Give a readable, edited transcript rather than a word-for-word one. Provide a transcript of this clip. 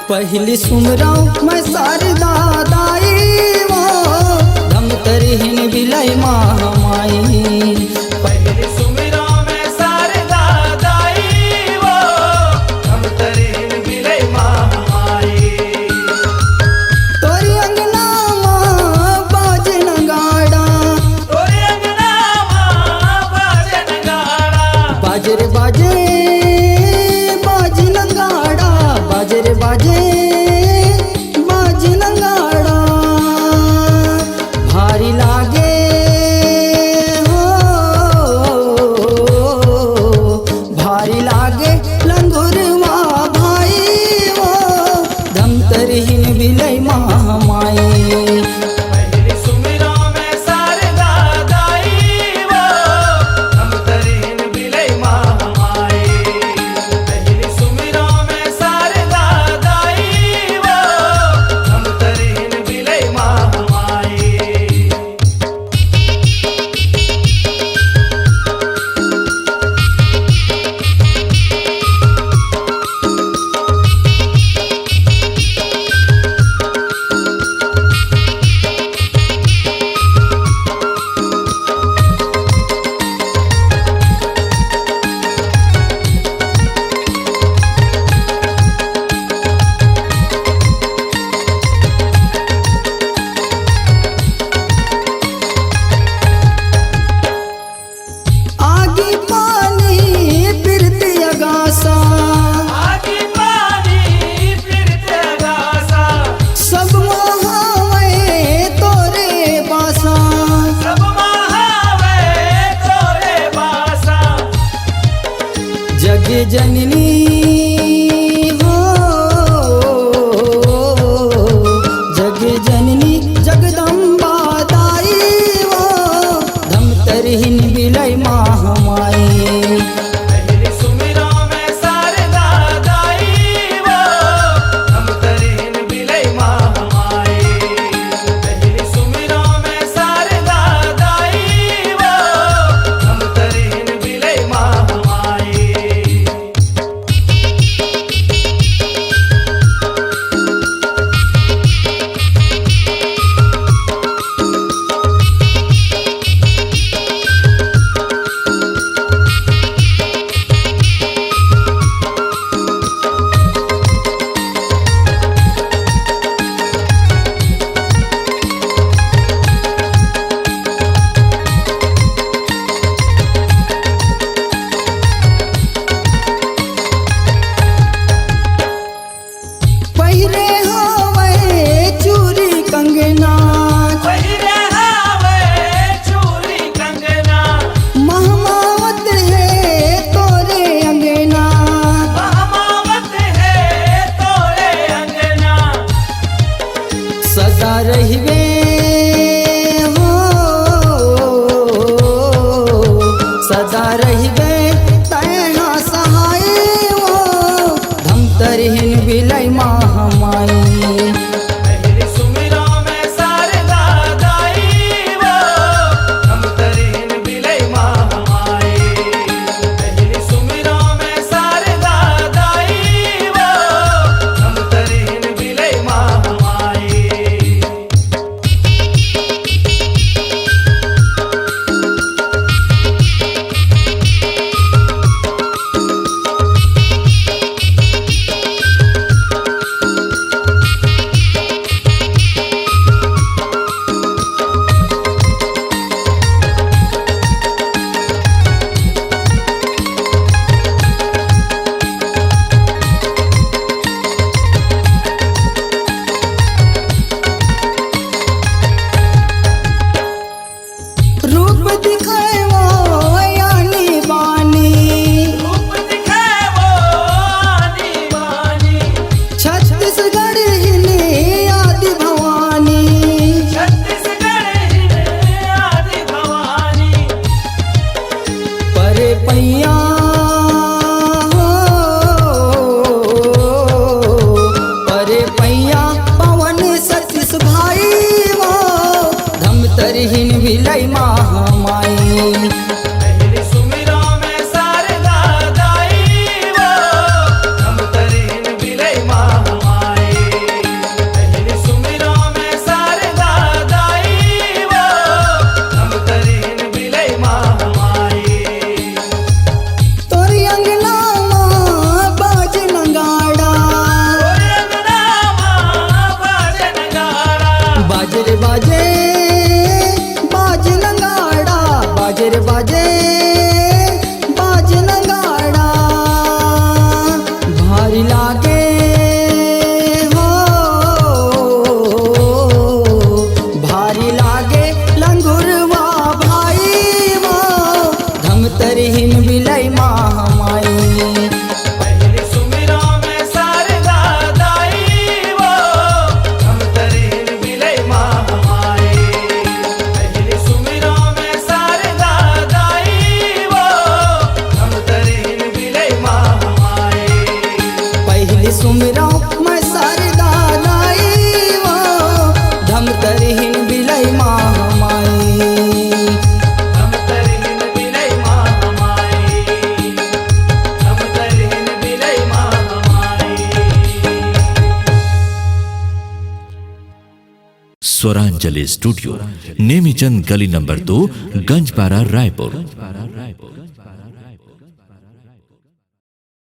पहली सुमराव मैं शारदा दाई वो धम तरहिन बिलय महामाई। पहली सुमराव मैं शारदा दाई वो धम तरहिन बिलय महामाई। तोरी अंगना माँ बाज नगाड़ा, तोरे अंगना माँ बाजे नगाड़ा। बाजे रे बाजे बाज नगाड़ा, बाजे रे बाजे बाज नगाड़ा। भारी लागे हो भारी लागे लंगुरवा भाई वो धम तरहिन बिलय महामाई। पहली सुमराव मैं शारदा दाई वो धम तरहिन बिलय महामाई। पहली सुमराव मैं शारदा दाई वो धम तरहिन बिलय महामाई। आगे पानी फिरते अगासा, आगे पानी फिरते गासा। सब महावे तोरे बासा। सब महावे तोरे बासा। जग जननी हो जग जननी जगदम्बा दाई वो धम तरहिन बिलय महामाई। पहली सुमराव मैं शारदा दाई वो धम तरहिन बिलय महामाई। पहली सुमराव मैं शारदा दाई वो धम तरहिन बिलय महामाई। पहिरे हवे चूरी कंगना, पहिरे हावे चूड़ी कंगना। महमावत है तोरे अंगना। महामावत है तोरे अंगना। सदा रहिबे हो सदा रहिबे तैहा सहाय वो धम तरहिन बिलय महामाई। पहली सुमराव मैं शारदा दाई वो धम तरहिन बिलय महामाई। पहली सुमराव मैं शारदा दाई वो धम तरहिन बिलय महामाई। सुमिरा मैं शारदा दाई वो धम तरहीन बिलय महामाई हम तरहिन बिलय महामाई हम तरहिन बिलय महामाई स्वरांजलि स्टूडियो, नेमीचंद गली नंबर 2, गंजपारा, रायपुर।